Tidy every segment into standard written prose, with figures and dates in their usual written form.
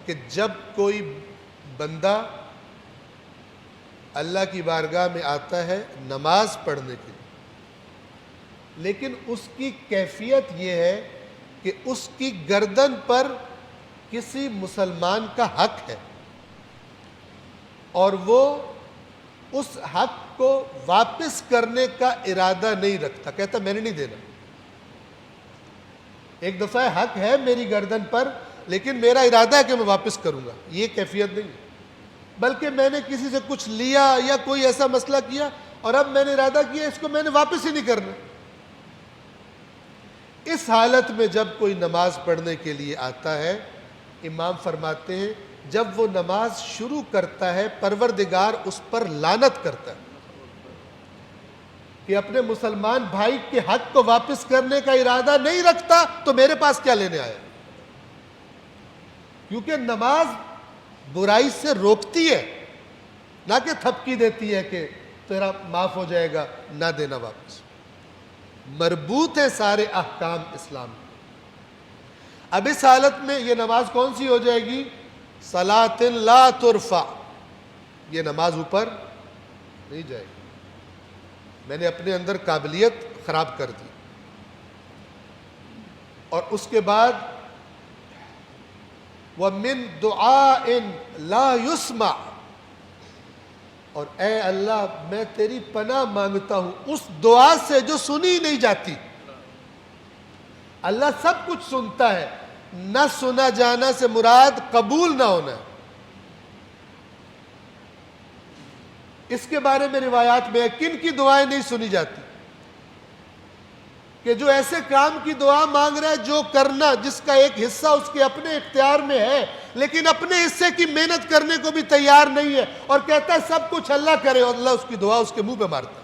کہ جب کوئی بندہ اللہ کی بارگاہ میں آتا ہے نماز پڑھنے کے لیے، لیکن اس کی کیفیت یہ ہے کہ اس کی گردن پر کسی مسلمان کا حق ہے اور وہ اس حق کو واپس کرنے کا ارادہ نہیں رکھتا، کہتا میں نے نہیں دینا، ایک دفعہ حق ہے میری گردن پر لیکن میرا ارادہ ہے کہ میں واپس کروں گا، یہ کیفیت نہیں ہے، بلکہ میں نے کسی سے کچھ لیا یا کوئی ایسا مسئلہ کیا اور اب میں نے ارادہ کیا اس کو میں نے واپس ہی نہیں کرنا۔ اس حالت میں جب کوئی نماز پڑھنے کے لیے آتا ہے، امام فرماتے ہیں جب وہ نماز شروع کرتا ہے پروردگار اس پر لعنت کرتا ہے کہ اپنے مسلمان بھائی کے حق کو واپس کرنے کا ارادہ نہیں رکھتا تو میرے پاس کیا لینے آیا، کیونکہ نماز برائی سے روکتی ہے، نہ کہ تھپکی دیتی ہے کہ تیرا معاف ہو جائے گا، نہ دینا واپس، مربوط ہے سارے احکام اسلام میں۔ اب اس حالت میں یہ نماز کون سی ہو جائے گی؟ صلاۃ لا ترفع، یہ نماز اوپر نہیں جائے گی، میں نے اپنے اندر قابلیت خراب کر دی۔ اور اس کے بعد وَمِن دُعَاءٍ لَا يُسْمَعْ، اور اے اللہ میں تیری پناہ مانگتا ہوں اس دعا سے جو سنی نہیں جاتی۔ اللہ سب کچھ سنتا ہے، نہ سنا جانا سے مراد قبول نہ ہونا ہے۔ اس کے بارے میں روایات میں ہے کن کی دعائیں نہیں سنی جاتی، کہ جو ایسے کام کی دعا مانگ رہا ہے جو کرنا جس کا ایک حصہ اس کے اپنے اختیار میں ہے لیکن اپنے حصے کی محنت کرنے کو بھی تیار نہیں ہے اور کہتا ہے سب کچھ اللہ کرے، اور اللہ اس کی دعا اس کے منہ پہ مارتا ہے۔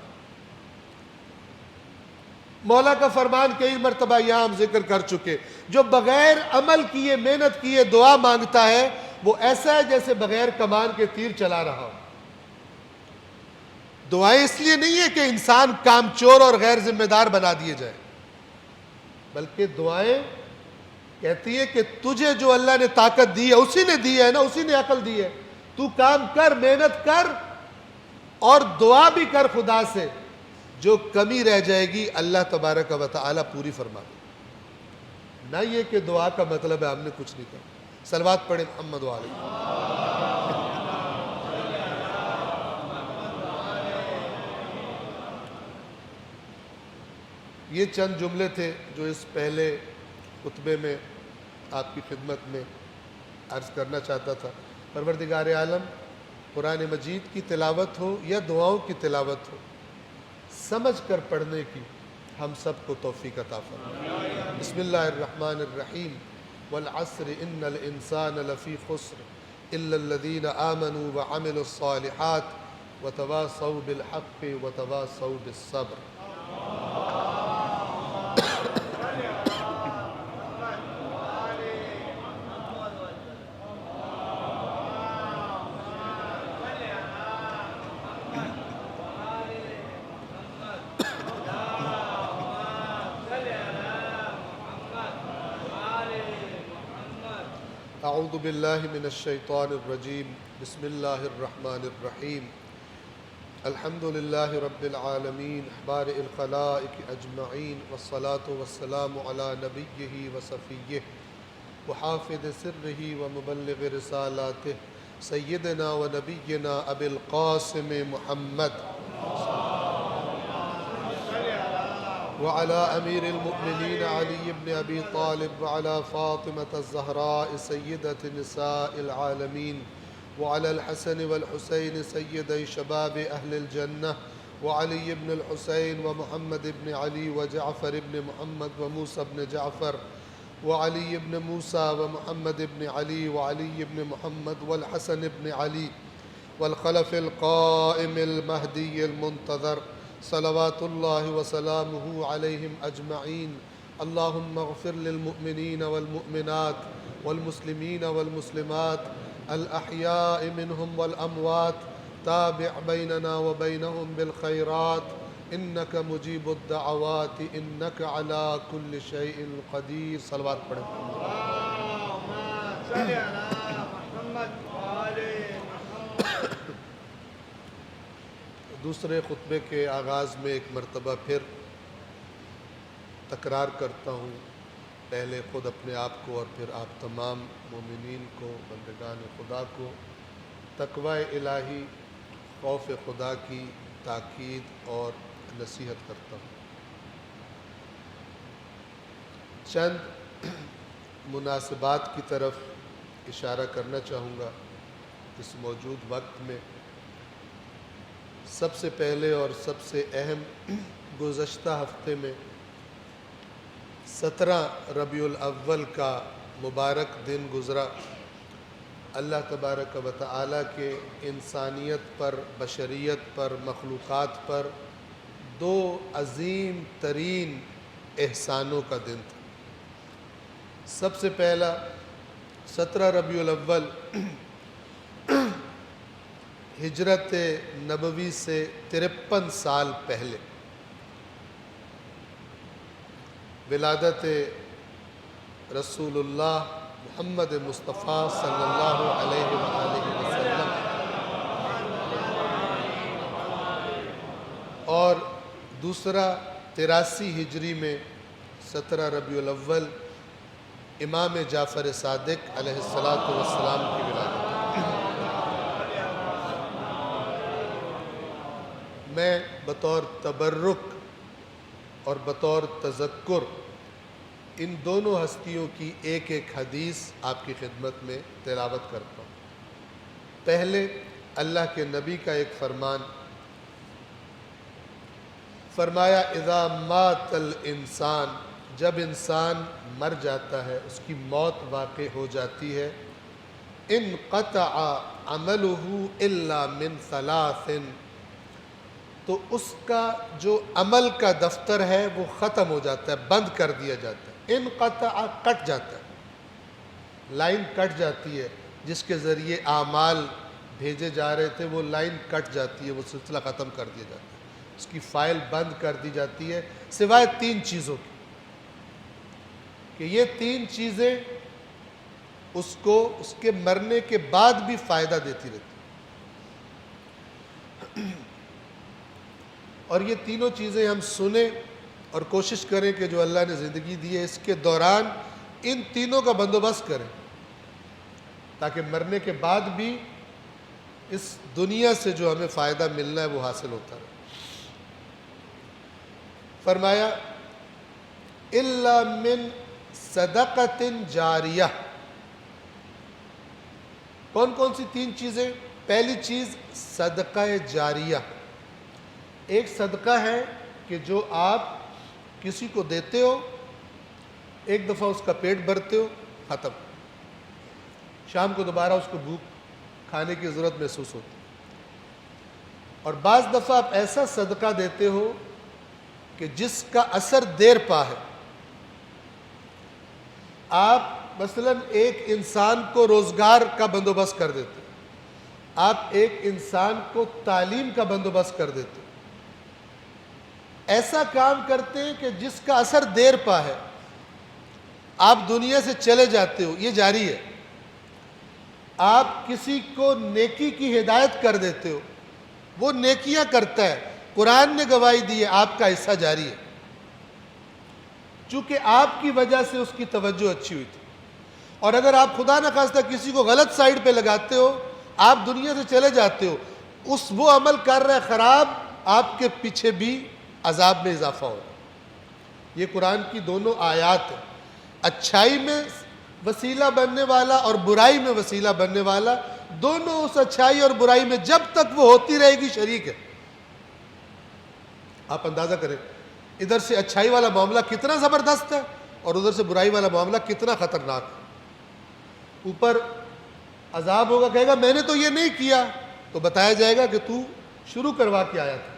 مولا کا فرمان کئی مرتبہ یہاں ہم ذکر کر چکے، جو بغیر عمل کیے محنت کیے دعا مانگتا ہے وہ ایسا ہے جیسے بغیر کمان کے تیر چلا رہا ہو۔ دعائیں اس لیے نہیں ہے کہ انسان کام چور اور غیر ذمہ دار بنا دیے جائے، بلکہ دعائیں کہتی ہے کہ تجھے جو اللہ نے طاقت دی ہے اسی نے دی ہے نا، اسی نے عقل دی ہے، تو کام کر، محنت کر اور دعا بھی کر خدا سے، جو کمی رہ جائے گی اللہ تبارک و تعالی پوری فرما دے۔ نہ یہ کہ دعا کا مطلب ہے ہم نے کچھ نہیں کہا۔ صلوات پڑھیں محمد علیہ۔ یہ چند جملے تھے جو اس پہلے خطبے میں آپ کی خدمت میں عرض کرنا چاہتا تھا۔ پروردگار عالم قرآن مجید کی تلاوت ہو یا دعاؤں کی تلاوت ہو، سمجھ کر پڑھنے کی ہم سب کو توفیق عطا فرمائے۔ بسم اللہ الرحمن الرحیم، والعصر ان الانسان لفی خسر الا الذین آمنوا وعملوا الصالحات وتواصوا بالحق وتواصوا بالصبر۔ اعوذ باللہ من الشیطان الرجیم، بسم اللہ الرحمن الرحیم، الحمد للہ رب العالمین، بارئ الخلائق اجمعین، والصلاة والسلام علی نبیہ وصفیہ وحافظ سرہ ومبلغ رسالاتہ سیدنا ونبینا ابی القاسم محمد وعلى امیر المؤمنین علی بن ابی طالب وعلى فاطمة الزہراء سیدۃ نساء العالمین وعلى الحسن والحسین سیدی شباب اہل الجنہ وعلی بن الحسین ومحمد بن علی وجعفر بن محمد وموسى بن جعفر وعلی بن موسیٰ ومحمد بن علی وعلی بن محمد والحسن بن علی والخلف القائم المہدی المنتظر صلوات اللہ وسلامہ علیہم اجمعین۔ اللہم اغفر للمؤمنین والمؤمنات والمسلمین والمسلمات الاحیاء منہم والاموات، تابع بیننا وبینہم بالخیرات انک مجیب الدعوات انک علی کل شیء قدیر۔ صلوات پڑھیں۔ دوسرے خطبے کے آغاز میں ایک مرتبہ پھر تکرار کرتا ہوں، پہلے خود اپنے آپ کو اور پھر آپ تمام مومنین کو، بندگان خدا کو تقوی الہی، خوف خدا کی تاکید اور نصیحت کرتا ہوں۔ چند مناسبات کی طرف اشارہ کرنا چاہوں گا اس موجود وقت میں۔ سب سے پہلے اور سب سے اہم، گزشتہ ہفتے میں 17 ربیع الاول کا مبارک دن گزرا۔ اللہ تبارک و تعالیٰ کے انسانیت پر، بشریت پر، مخلوقات پر دو عظیم ترین احسانوں کا دن تھا۔ سب سے پہلا 17 ربیع الاول ہجرت نبوی سے 53 سال پہلے ولادت رسول اللہ محمد مصطفیٰ صلی اللہ علیہ وآلہ وسلم، اور دوسرا 83 ہجری میں 17 ربیع الاول امام جعفر صادق علیہ السلام کی ولادت۔ میں بطور تبرک اور بطور تذکر ان دونوں ہستیوں کی ایک ایک حدیث آپ کی خدمت میں تلاوت کرتا ہوں۔ پہلے اللہ کے نبی کا ایک فرمان، فرمایا اذا مات الانسان، جب انسان مر جاتا ہے، اس کی موت واقع ہو جاتی ہے، انقطع عملہ الا من ثلاث، تو اس کا جو عمل کا دفتر ہے وہ ختم ہو جاتا ہے، بند کر دیا جاتا ہے۔ انقطع، کٹ جاتا ہے، لائن کٹ جاتی ہے، جس کے ذریعے اعمال بھیجے جا رہے تھے وہ لائن کٹ جاتی ہے، وہ سلسلہ ختم کر دیا جاتا ہے، اس کی فائل بند کر دی جاتی ہے، سوائے 3 چیزوں کی، کہ یہ 3 چیزیں اس کو اس کے مرنے کے بعد بھی فائدہ دیتی رہتی، اور یہ تینوں چیزیں ہم سنیں اور کوشش کریں کہ جو اللہ نے زندگی دی ہے اس کے دوران ان تینوں کا بندوبست کریں، تاکہ مرنے کے بعد بھی اس دنیا سے جو ہمیں فائدہ ملنا ہے وہ حاصل ہوتا رہے۔ فرمایا الا من صدقۃ جاریہ، کون کون سی 3 چیزیں؟ پہلی چیز صدقہ جاریہ، ایک صدقہ ہے کہ جو آپ کسی کو دیتے ہو، ایک دفعہ اس کا پیٹ بھرتے ہو، ختم، شام کو دوبارہ اس کو بھوک کھانے کی ضرورت محسوس ہوتی، اور بعض دفعہ آپ ایسا صدقہ دیتے ہو کہ جس کا اثر دیر پا ہے۔ آپ مثلا ایک انسان کو روزگار کا بندوبست کر دیتے، آپ ایک انسان کو تعلیم کا بندوبست کر دیتے، ایسا کام کرتے ہیں کہ جس کا اثر دیر پا ہے، آپ دنیا سے چلے جاتے ہو، یہ جاری ہے۔ آپ کسی کو نیکی کی ہدایت کر دیتے ہو، وہ نیکیاں کرتا ہے، قرآن نے گواہی دی ہے، آپ کا حصہ جاری ہے، چونکہ آپ کی وجہ سے اس کی توجہ اچھی ہوئی تھی۔ اور اگر آپ خدا نخواستہ کسی کو غلط سائڈ پہ لگاتے ہو، آپ دنیا سے چلے جاتے ہو، وہ عمل کر رہا ہے خراب، آپ کے پیچھے بھی عذاب میں اضافہ ہو رہا ہے۔ یہ قرآن کی دونوں آیات ہیں، اچھائی میں وسیلہ بننے والا اور برائی میں وسیلہ بننے والا، دونوں اس اچھائی اور برائی میں جب تک وہ ہوتی رہے گی شریک ہے۔ آپ اندازہ کریں ادھر سے اچھائی والا معاملہ کتنا زبردست ہے اور ادھر سے برائی والا معاملہ کتنا خطرناک ہے۔ اوپر عذاب ہوگا، کہے گا میں نے تو یہ نہیں کیا، تو بتایا جائے گا کہ تو شروع کروا کے آیا تھا،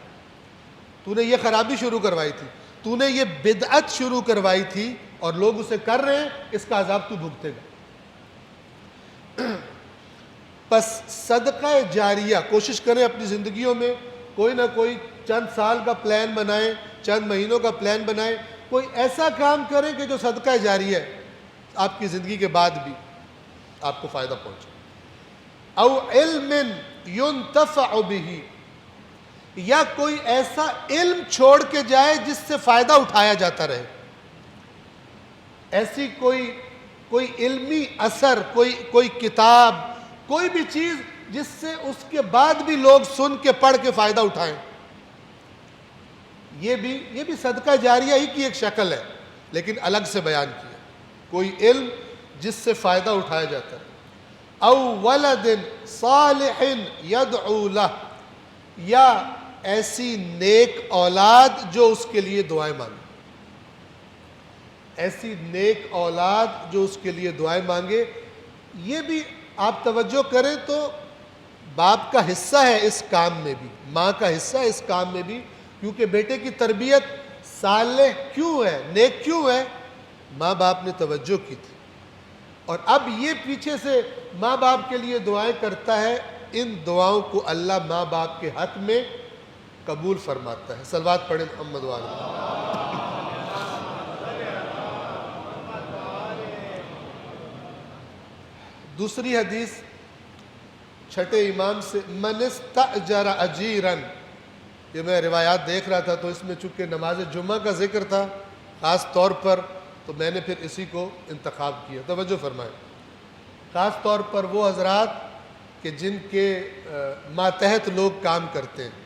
تو نے یہ خرابی شروع کروائی تھی، تو نے یہ بدعت شروع کروائی تھی اور لوگ اسے کر رہے ہیں، اس کا عذاب تو بھگتے گا۔ پس صدقہ جاریہ کوشش کریں اپنی زندگیوں میں، کوئی نہ کوئی چند سال کا پلان بنائیں، چند مہینوں کا پلان بنائیں، کوئی ایسا کام کریں کہ جو صدقہ جاریہ ہے، آپ کی زندگی کے بعد بھی آپ کو فائدہ پہنچے۔ او علم ينتفع به، یا کوئی ایسا علم چھوڑ کے جائے جس سے فائدہ اٹھایا جاتا رہے. ایسی کوئی علمی اثر، کوئی کتاب، کوئی بھی چیز جس سے اس کے بعد بھی لوگ سن کے پڑھ کے فائدہ اٹھائیں. یہ بھی صدقہ جاریہ ہی کی ایک شکل ہے، لیکن الگ سے بیان کیا. کوئی علم جس سے فائدہ اٹھایا جاتا ہے. او ولد صالح یدعو لہ، یا ایسی نیک اولاد جو اس کے لیے دعائیں مانگے. ایسی نیک اولاد جو اس کے لیے دعائیں مانگے. یہ بھی آپ توجہ کریں تو باپ کا حصہ ہے اس کام میں بھی، ماں کا حصہ ہے اس کام میں بھی، کیونکہ بیٹے کی تربیت صالح کیوں ہے، نیک کیوں ہے؟ ماں باپ نے توجہ کی تھی. اور اب یہ پیچھے سے ماں باپ کے لیے دعائیں کرتا ہے. ان دعاؤں کو اللہ ماں باپ کے حق میں قبول فرماتا ہے. صلوات پڑھیں محمد وآلہ. دوسری حدیث چھٹے امام سے، من استأجر اجیرا. یہ میں روایات دیکھ رہا تھا تو اس میں چونکہ نماز جمعہ کا ذکر تھا خاص طور پر، تو میں نے پھر اسی کو انتخاب کیا. توجہ فرمائیں. خاص طور پر وہ حضرات کہ جن کے ماتحت لوگ کام کرتے ہیں.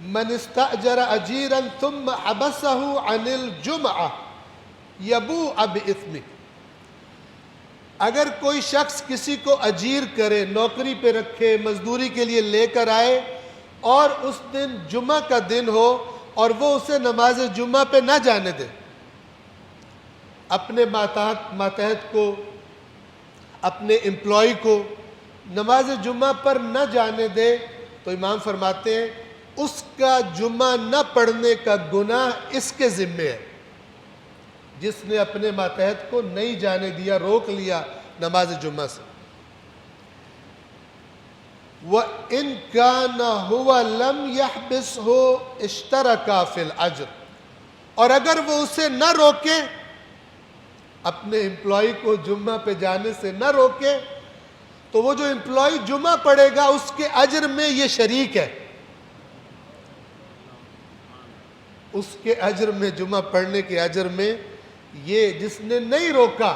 من استأجر اجیرا ثم حبسه عن الجمعہ یبوء بإثمہ. اگر کوئی شخص کسی کو اجیر کرے، نوکری پہ رکھے، مزدوری کے لیے لے کر آئے، اور اس دن جمعہ کا دن ہو اور وہ اسے نماز جمعہ پہ نہ جانے دے، اپنے ماتحت کو، اپنے امپلائی کو نماز جمعہ پر نہ جانے دے، تو امام فرماتے ہیں اس کا جمعہ نہ پڑھنے کا گناہ اس کے ذمے ہے، جس نے اپنے ماتحت کو نہیں جانے دیا، روک لیا نماز جمعہ سے. وَإِن كَانَ هُوَ لَمْ يَحْبِسْهُ اشْتَرَكَ فِي الْأَجْرِ. اور اگر وہ اسے نہ روکے، اپنے امپلائی کو جمعہ پہ جانے سے نہ روکے، تو وہ جو امپلائی جمعہ پڑھے گا اس کے اجر میں یہ شریک ہے. اس کے اجر میں، جمعہ پڑھنے کے اجر میں یہ جس نے نہیں روکا.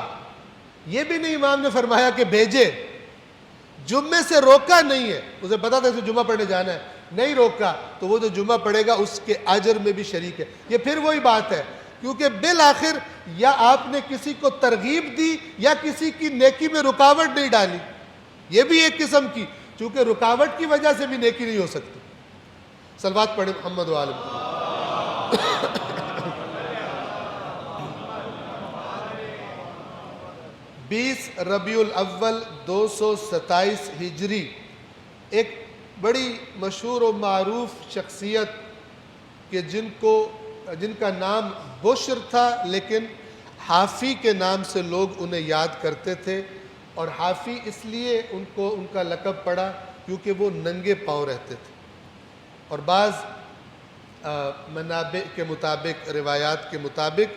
یہ بھی نہیں امام نے فرمایا کہ بھیجے، جمعے سے روکا نہیں ہے، اسے پتا تھا اسے جمعہ پڑھنے جانا ہے، نہیں روکا، تو وہ جو جمعہ پڑھے گا اس کے اجر میں بھی شریک ہے. یہ پھر وہی بات ہے، کیونکہ بالآخر یا آپ نے کسی کو ترغیب دی یا کسی کی نیکی میں رکاوٹ نہیں ڈالی. یہ بھی ایک قسم کی، چونکہ رکاوٹ کی وجہ سے بھی نیکی نہیں ہو سکتی. صلوات پڑھیں محمد وآلہ. 20 ربیع الاول 227 ہجری ایک بڑی مشہور و معروف شخصیت کہ جن کا نام بشر تھا، لیکن حافی کے نام سے لوگ انہیں یاد کرتے تھے. اور حافی اس لیے ان کا لقب پڑا کیونکہ وہ ننگے پاؤں رہتے تھے. اور بعض منابع کے مطابق، روایات کے مطابق،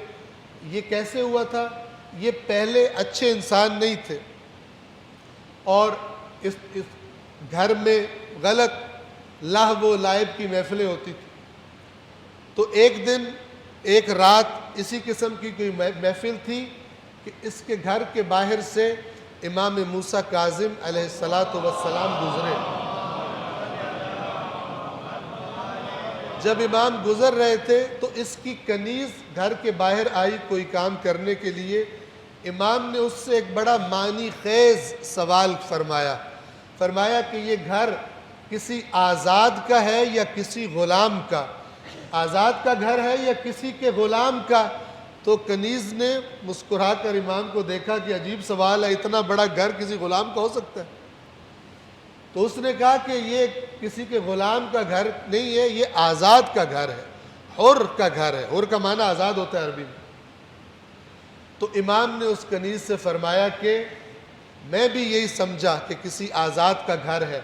یہ کیسے ہوا تھا؟ یہ پہلے اچھے انسان نہیں تھے، اور اس گھر میں غلط لہو و لعب کی محفلیں ہوتی تھیں. تو ایک دن، ایک رات اسی قسم کی کوئی محفل تھی کہ اس کے گھر کے باہر سے امام موسیٰ کاظم علیہ السلام گزرے. جب امام گزر رہے تھے تو اس کی کنیز گھر کے باہر آئی کوئی کام کرنے کے لیے. امام نے اس سے ایک بڑا معنی خیز سوال فرمایا کہ یہ گھر کسی آزاد کا ہے یا کسی غلام کا؟ آزاد کا گھر ہے یا کسی کے غلام کا؟ تو کنیز نے مسکرا کر امام کو دیکھا کہ عجیب سوال ہے، اتنا بڑا گھر کسی غلام کا ہو سکتا ہے؟ تو اس نے کہا کہ یہ کسی کے غلام کا گھر نہیں ہے، یہ آزاد کا گھر ہے، حر کا گھر ہے. حر کا معنی آزاد ہوتا ہے عربی میں. تو امام نے اس کنیز سے فرمایا کہ میں بھی یہی سمجھا کہ کسی آزاد کا گھر ہے.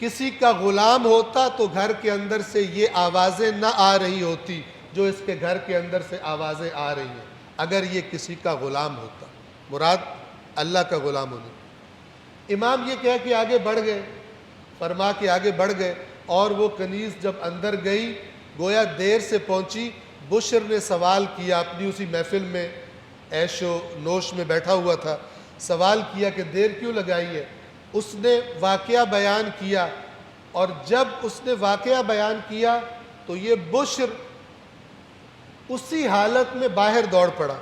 کسی کا غلام ہوتا تو گھر کے اندر سے یہ آوازیں نہ آ رہی ہوتی جو اس کے گھر کے اندر سے آوازیں آ رہی ہیں، اگر یہ کسی کا غلام ہوتا. مراد اللہ کا غلام ہونے. امام یہ کہہ کے آگے بڑھ گئے فرما کے آگے بڑھ گئے، اور وہ کنیز جب اندر گئی گویا دیر سے پہنچی۔ بشر نے سوال کیا، اپنی اسی محفل میں عیش و نوش میں بیٹھا ہوا تھا، سوال کیا کہ دیر کیوں لگائی ہے؟ اس نے واقعہ بیان کیا، اور جب اس نے واقعہ بیان کیا تو یہ بشر اسی حالت میں باہر دوڑ پڑا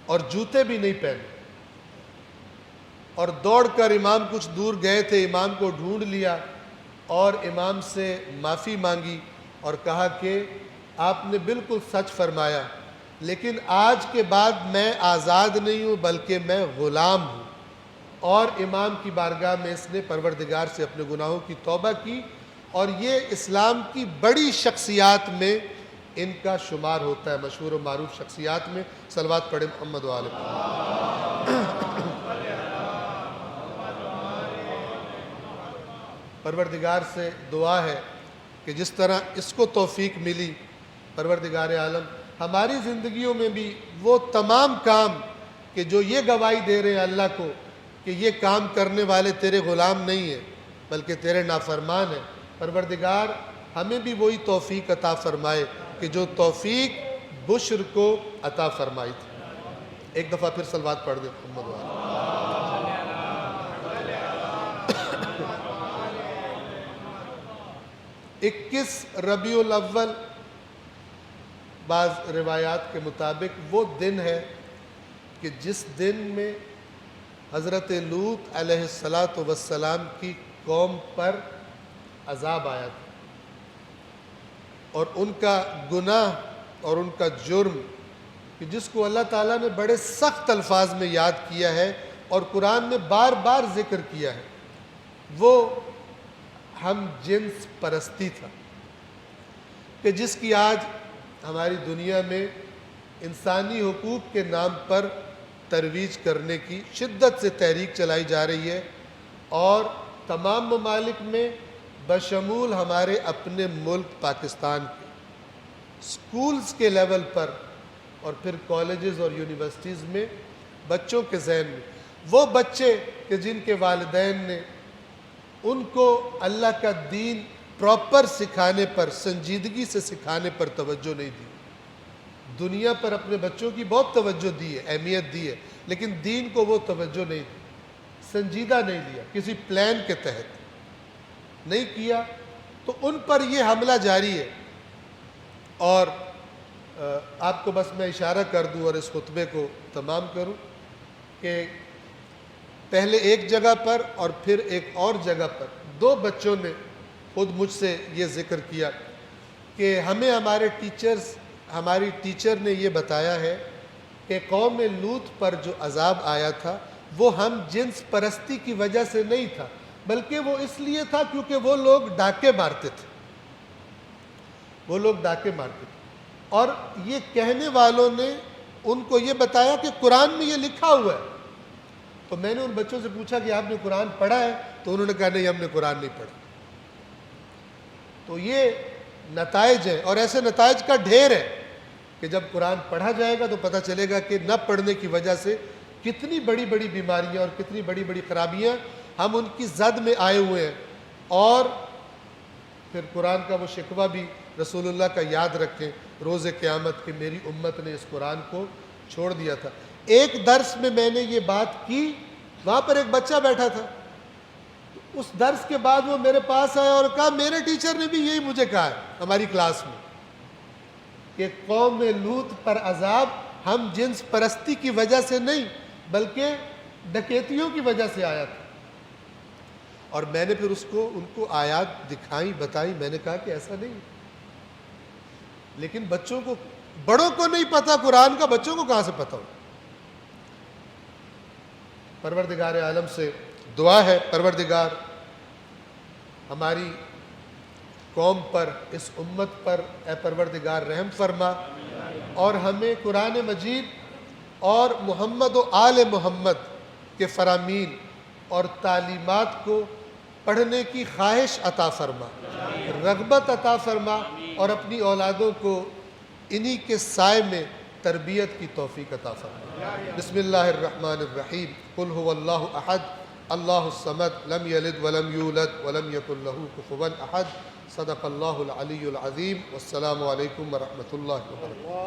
اور جوتے بھی نہیں پہنے، اور دوڑ کر امام کچھ دور گئے تھے، امام کو ڈھونڈ لیا اور امام سے معافی مانگی اور کہا کہ آپ نے بالکل سچ فرمایا، لیکن آج کے بعد میں آزاد نہیں ہوں بلکہ میں غلام ہوں۔ اور امام کی بارگاہ میں اس نے پروردگار سے اپنے گناہوں کی توبہ کی، اور یہ اسلام کی بڑی شخصیات میں ان کا شمار ہوتا ہے، مشہور و معروف شخصیات میں۔ صلوات پڑھیں محمد و آل محمد۔ پروردگار سے دعا ہے کہ جس طرح اس کو توفیق ملی، پروردگار عالم ہماری زندگیوں میں بھی وہ تمام کام کہ جو یہ گواہی دے رہے ہیں اللہ کو کہ یہ کام کرنے والے تیرے غلام نہیں ہیں بلکہ تیرے نافرمان ہیں، پروردگار ہمیں بھی وہی توفیق عطا فرمائے کہ جو توفیق بشر کو عطا فرمائی تھی۔ ایک دفعہ پھر صلوات پڑھ دیں محمد و آل۔ 21 ربیع الاول بعض روایات کے مطابق وہ دن ہے کہ جس دن میں حضرت لوط علیہ السلام کی قوم پر عذاب آیا تھا، اور ان کا گناہ اور ان کا جرم کہ جس کو اللہ تعالیٰ نے بڑے سخت الفاظ میں یاد کیا ہے اور قرآن میں بار بار ذکر کیا ہے، وہ ہم جنس پرستی تھا، کہ جس کی آج ہماری دنیا میں انسانی حقوق کے نام پر ترویج کرنے کی شدت سے تحریک چلائی جا رہی ہے، اور تمام ممالک میں بشمول ہمارے اپنے ملک پاکستان کے سکولز کے لیول پر اور پھر کالجز اور یونیورسٹیز میں بچوں کے ذہن میں وہ بچے کہ جن کے والدین نے ان کو اللہ کا دین پراپر سکھانے پر، سنجیدگی سے سکھانے پر توجہ نہیں دی، دنیا پر اپنے بچوں کی بہت توجہ دی ہے، اہمیت دی ہے، لیکن دین کو وہ توجہ نہیں دی، سنجیدہ نہیں لیا، کسی پلان کے تحت نہیں کیا، تو ان پر یہ حملہ جاری ہے۔ اور آپ کو بس میں اشارہ کر دوں اور اس خطبے کو تمام کروں کہ پہلے ایک جگہ پر اور پھر ایک اور جگہ پر دو بچوں نے خود مجھ سے یہ ذکر کیا کہ ہمیں ہماری ٹیچر نے یہ بتایا ہے کہ قوم لوط پر جو عذاب آیا تھا وہ ہم جنس پرستی کی وجہ سے نہیں تھا، بلکہ وہ اس لیے تھا کیونکہ وہ لوگ ڈاکے مارتے تھے، اور یہ کہنے والوں نے ان کو یہ بتایا کہ قرآن میں یہ لکھا ہوا ہے۔ تو میں نے ان بچوں سے پوچھا کہ آپ نے قرآن پڑھا ہے؟ تو انہوں نے کہا نہیں، ہم نے قرآن نہیں پڑھا۔ تو یہ نتائج ہیں، اور ایسے نتائج کا ڈھیر ہے کہ جب قرآن پڑھا جائے گا تو پتہ چلے گا کہ نہ پڑھنے کی وجہ سے کتنی بڑی بڑی بیماریاں اور کتنی بڑی بڑی خرابیاں ہم ان کی زد میں آئے ہوئے ہیں۔ اور پھر قرآن کا وہ شکوہ بھی رسول اللہ کا یاد رکھیں روز قیامت کہ میری امت نے اس قرآن کو چھوڑ دیا تھا۔ ایک درس میں نے یہ بات کی، وہاں پر ایک بچہ بیٹھا تھا، اس درس کے بعد وہ میرے پاس آیا اور کہا میرے ٹیچر نے بھی یہی مجھے کہا ہے ہماری کلاس میں کہ قوم لوط پر عذاب ہم جنس پرستی کی وجہ سے نہیں بلکہ ڈکیتیوں کی وجہ سے آیا تھا۔ اور میں نے پھر ان کو آیات دکھائی، بتائی، میں نے کہا کہ ایسا نہیں، لیکن بچوں کو، بڑوں کو نہیں پتا قرآن کا، بچوں کو کہاں سے پتا ہو۔ پروردگار عالم سے دعا ہے پروردگار ہماری قوم پر، اس امت پر اے پروردگار رحم فرما، اور ہمیں قرآن مجید اور محمد و آل محمد کے فرامین اور تعلیمات کو پڑھنے کی خواہش عطا فرما، رغبت عطا فرما، اور اپنی اولادوں کو انہی کے سائے میں تربیت کی توفیق عطا فرما۔ بسم اللہ الرحمن الرحیم، قل هو اللہ احد اللہ الصمد لم یلد ولم یولد ولم یکن لہ کفوا احد۔ صدق اللہ العلی العظیم۔ والسلام علیکم ورحمۃ اللہ وبرکاتہ۔